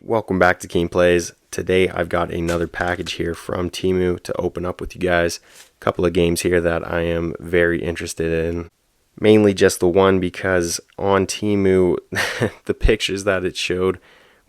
Welcome back to Keen Plays. Today I've got another package here from Temu to open up with you guys. A couple of games here that I am very interested in. Mainly just the one because on Temu the pictures that it showed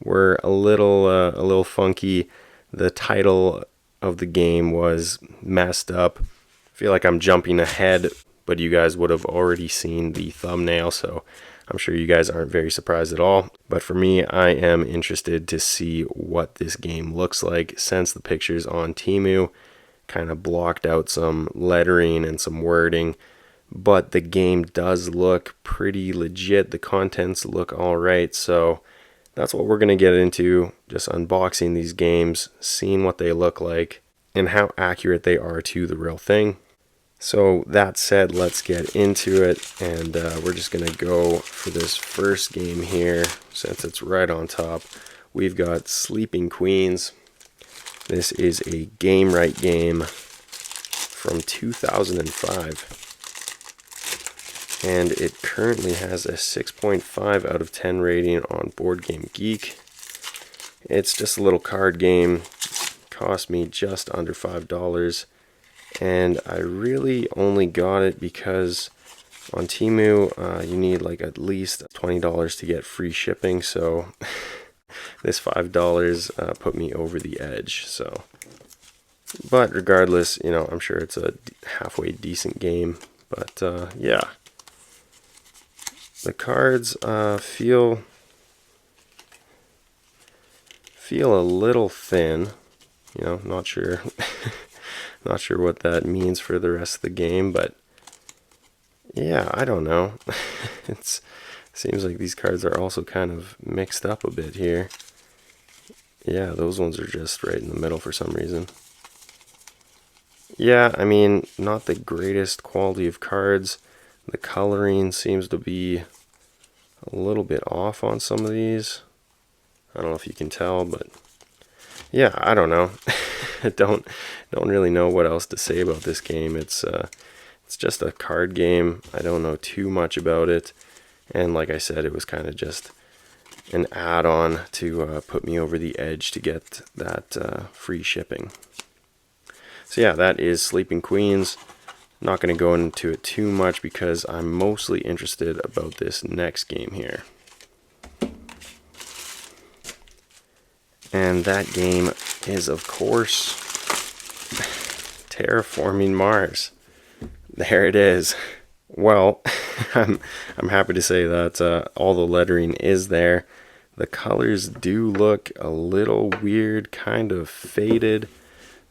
were a little funky. The title of the game was messed up. I feel like I'm jumping ahead, but you guys would have already seen the thumbnail, so I'm sure you guys aren't very surprised at all. But for me, I am interested to see what this game looks like since the pictures on Temu kind of blocked out some lettering and some wording. But the game does look pretty legit. The contents look alright, so that's what we're going to get into. Just unboxing these games, seeing what they look like, and how accurate they are to the real thing. So that said, let's get into it, and we're just going to go for this first game here since it's right on top. We've got Sleeping Queens. This is a Game Right game from 2005, and it currently has a 6.5 out of 10 rating on Board Game Geek. It's just a little card game, cost me just under $5. And I really only got it because on Temu you need like at least $20 to get free shipping, so this $5 put me over the edge. So, but regardless, you know, I'm sure it's a halfway decent game. But yeah, the cards feel a little thin. You know, not sure. Not sure what that means for the rest of the game, but yeah, I don't know. It seems like these cards are also kind of mixed up a bit here. Yeah, those ones are just right in the middle for some reason. Yeah, I mean, not the greatest quality of cards. The coloring seems to be a little bit off on some of these. I don't know if you can tell, but yeah, I don't know. don't really know what else to say about this game. It's just a card game. I don't know too much about it, and like I said, it was kind of just an add-on to put me over the edge to get that free shipping. So yeah, that is Sleeping Queens. Not going to go into it too much because I'm mostly interested about this next game here. And that game is, of course, Terraforming Mars. There it is. Well, I'm happy to say that all the lettering is there. The colors do look a little weird, kind of faded.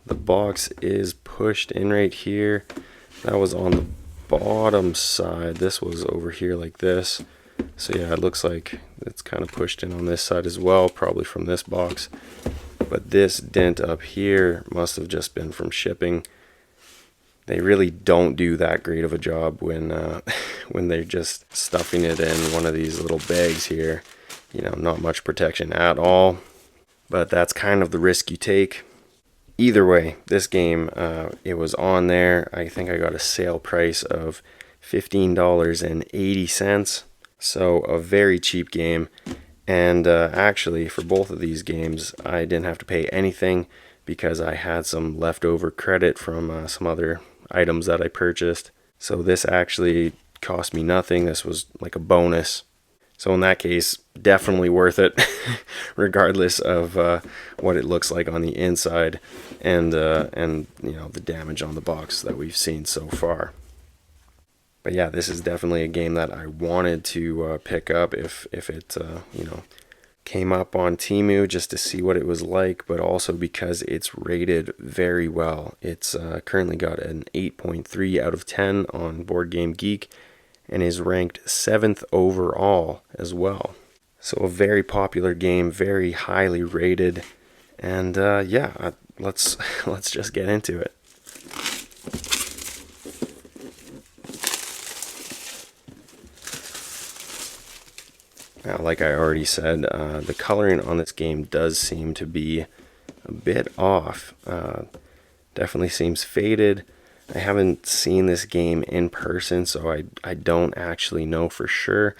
The box is pushed in right here. That was on the bottom side. This was over here like this. So yeah, it looks like it's kind of pushed in on this side as well, probably from this box. But this dent up here must have just been from shipping. They really don't do that great of a job when when they're just stuffing it in one of these little bags here. You know, not much protection at all. But that's kind of the risk you take. Either way, this game, it was on there. I think I got a sale price of $15.80. So a very cheap game, and actually for both of these games I didn't have to pay anything because I had some leftover credit from some other items that I purchased. So this actually cost me nothing. This was like a bonus. So in that case, definitely worth it, regardless of what it looks like on the inside and you know, the damage on the box that we've seen so far. But yeah, this is definitely a game that I wanted to pick up if it you know, came up on Temu, just to see what it was like, but also because it's rated very well. It's currently got an 8.3 out of 10 on Board Game Geek and is ranked 7th overall as well. So a very popular game, very highly rated, and yeah, let's just get into it. Now, like I already said, the coloring on this game does seem to be a bit off. Definitely seems faded. I haven't seen this game in person, so I don't actually know for sure.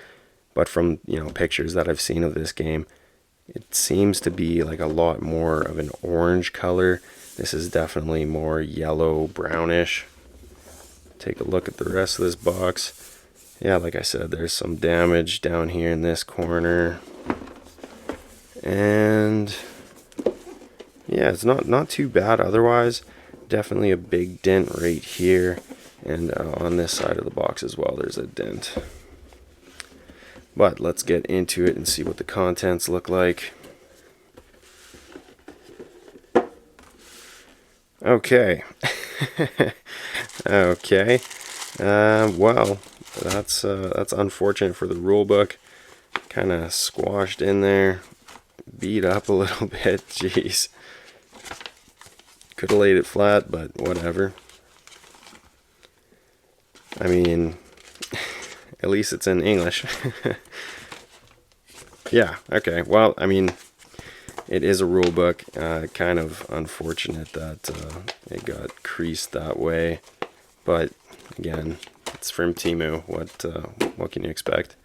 But from, you know, pictures that I've seen of this game, It seems to be like a lot more of an orange color. This is definitely more yellow brownish. Take a look at the rest of this box. Yeah, like I said, there's some damage down here in this corner. And yeah, it's not too bad otherwise. Definitely a big dent right here. And on this side of the box as well, there's a dent. But let's get into it and see what the contents look like. Okay. Okay. Well, that's unfortunate for the rule book. Kind of squashed in there, beat up a little bit. Jeez. Could have laid it flat, but whatever. I mean, at least it's in English. Yeah, okay. Well, I mean, it is a rule book. Kind of unfortunate that it got creased that way. But again, it's from Temu. What can you expect?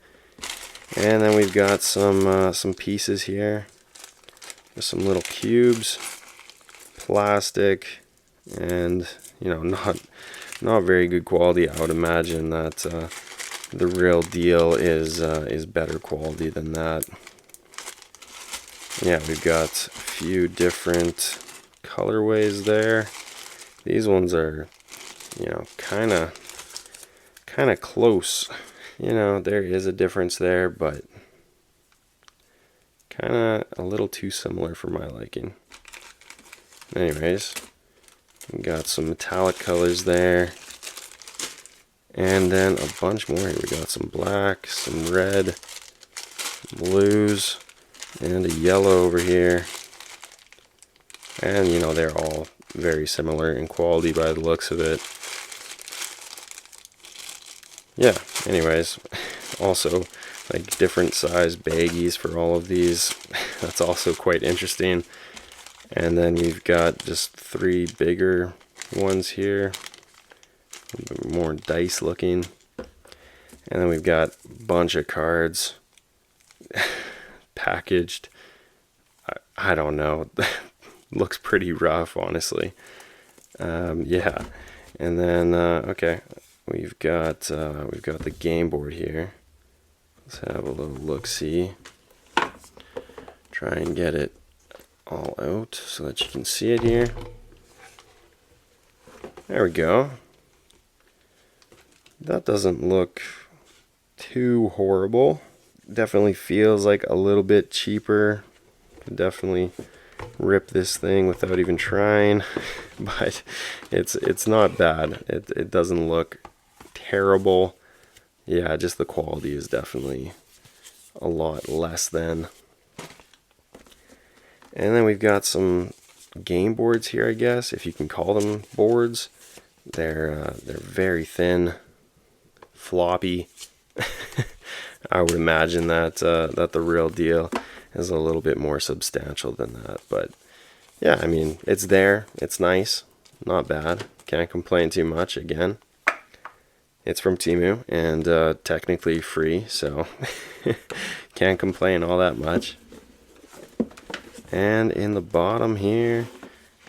And then we've got some pieces here. Just some little cubes, plastic, and not very good quality. I would imagine that the real deal is better quality than that. Yeah, we've got a few different colorways there. These ones are, kind of close. There is a difference there, but kind of a little too similar for my liking. Anyways, we got some metallic colors there. And then a bunch more here. We got some black, some red, blues, and a yellow over here. And, they're all very similar in quality by the looks of it. Yeah, anyways, also like different size baggies for all of these. That's also quite interesting. And then we've got just 3 bigger ones here, a bit more dice looking. And then we've got a bunch of cards packaged. I don't know. Looks pretty rough, honestly. Yeah. And then okay, we've got the game board here. Let's have a little look-see. Try and get it all out so that you can see it here. There we go. That doesn't look too horrible. Definitely feels like a little bit cheaper. Could definitely rip this thing without even trying, but it's not bad. It doesn't look terrible. Yeah, just the quality is definitely a lot less than. And then we've got some game boards here, I guess, if you can call them boards. They're very thin, floppy. I would imagine that that the real deal is a little bit more substantial than that. But yeah, I mean, it's there. It's nice. Not bad. Can't complain too much. Again, it's from Temu and technically free, so can't complain all that much. And in the bottom here,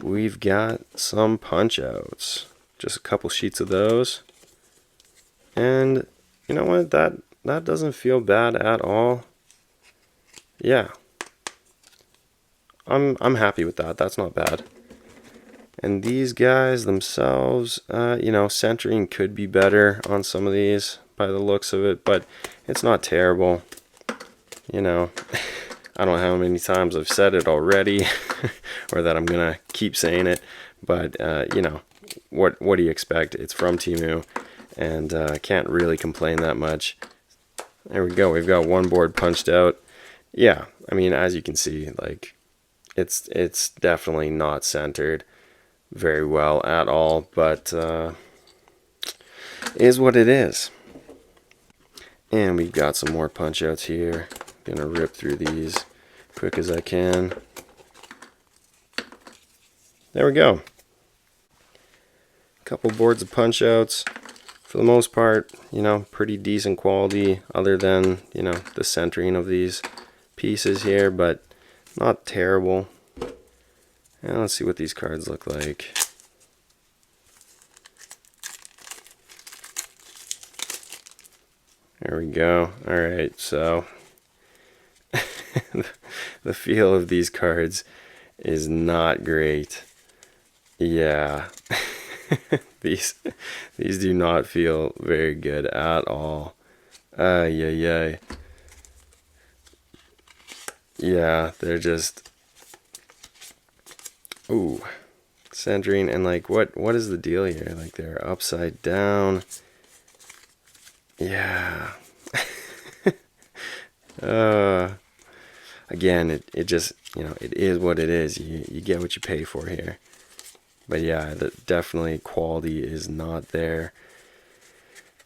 we've got some punch outs. Just a couple sheets of those. And you know what? That doesn't feel bad at all. Yeah. I'm happy with that. That's not bad. And these guys themselves, centering could be better on some of these by the looks of it, but it's not terrible. I don't know how many times I've said it already, or that I'm gonna keep saying it, but what do you expect? It's from Temu, and can't really complain that much. There we go. We've got one board punched out. Yeah, I mean, as you can see, like it's definitely not centered very well at all, but is what it is. And we've got some more punch outs here. Gonna rip through these quick as I can. There we go. Couple boards of punch outs. For the most part, pretty decent quality, other than the centering of these pieces here. But Not terrible. And let's see what these cards look like. There we go. Alright, so the feel of these cards is not great. Yeah. These do not feel very good at all. Yeah. Yeah, they're just, ooh, centering, and like what is the deal here? Like they're upside down. Yeah. Again, it just, it is what it is. You get what you pay for here. But yeah, definitely quality is not there.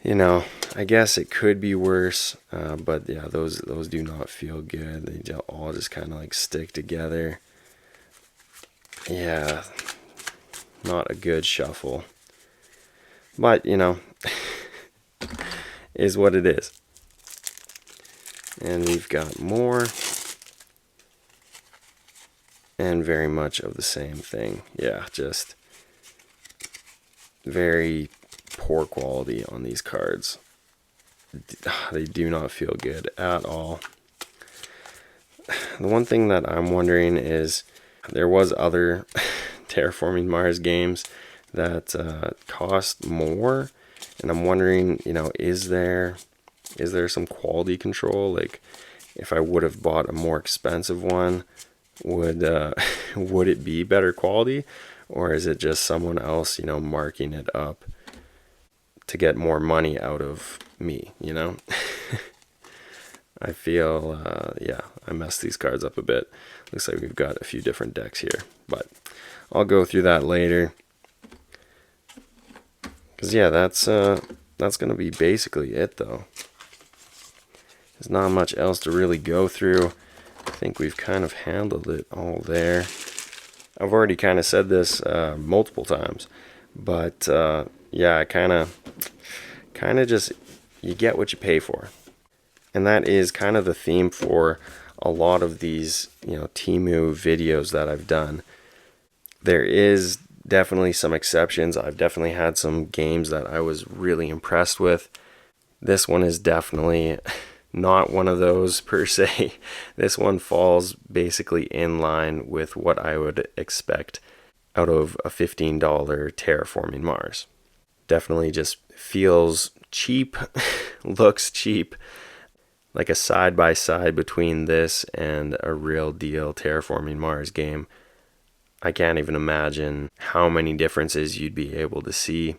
I guess it could be worse, but yeah, those do not feel good. They all just kind of like stick together. Yeah, not a good shuffle. But, is what it is. And we've got more. And very much of the same thing. Yeah, just very poor quality on these cards. They do not feel good at all. The one thing that I'm wondering is, there was other Terraforming Mars games that cost more, and I'm wondering, is there some quality control? Like, if I would have bought a more expensive one, would it be better quality, or is it just someone else, marking it up to get more money out of me? I feel, yeah, I messed these cards up a bit. Looks like we've got a few different decks here, but I'll go through that later. Because, yeah, that's going to be basically it, though. There's not much else to really go through. I think we've kind of handled it all there. I've already kind of said this multiple times, but, yeah, I kind of just, you get what you pay for. And that is kind of the theme for a lot of these, Temu videos that I've done. There is definitely some exceptions. I've definitely had some games that I was really impressed with. This one is definitely not one of those per se. This one falls basically in line with what I would expect out of a $15 Terraforming Mars. Definitely just feels cheap, looks cheap. Like a side-by-side between this and a real deal Terraforming Mars game. I can't even imagine how many differences you'd be able to see.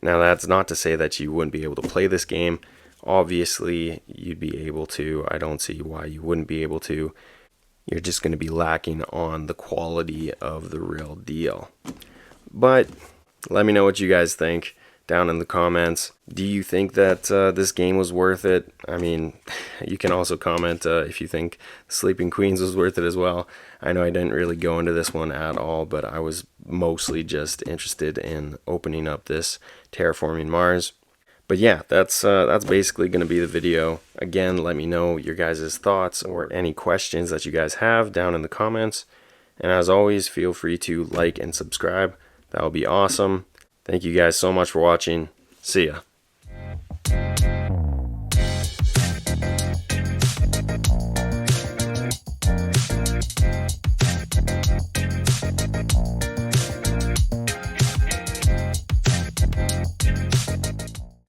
Now, that's not to say that you wouldn't be able to play this game. Obviously, you'd be able to. I don't see why you wouldn't be able to. You're just going to be lacking on the quality of the real deal. But let me know what you guys think down in the comments. Do you think that this game was worth it? I mean, you can also comment if you think Sleeping Queens was worth it as well. I know I didn't really go into this one at all, but I was mostly just interested in opening up this Terraforming Mars. But yeah, that's basically going to be the video. Again, let me know your guys' thoughts or any questions that you guys have down in the comments. And as always, feel free to like and subscribe. That would be awesome. Thank you guys so much for watching. See ya.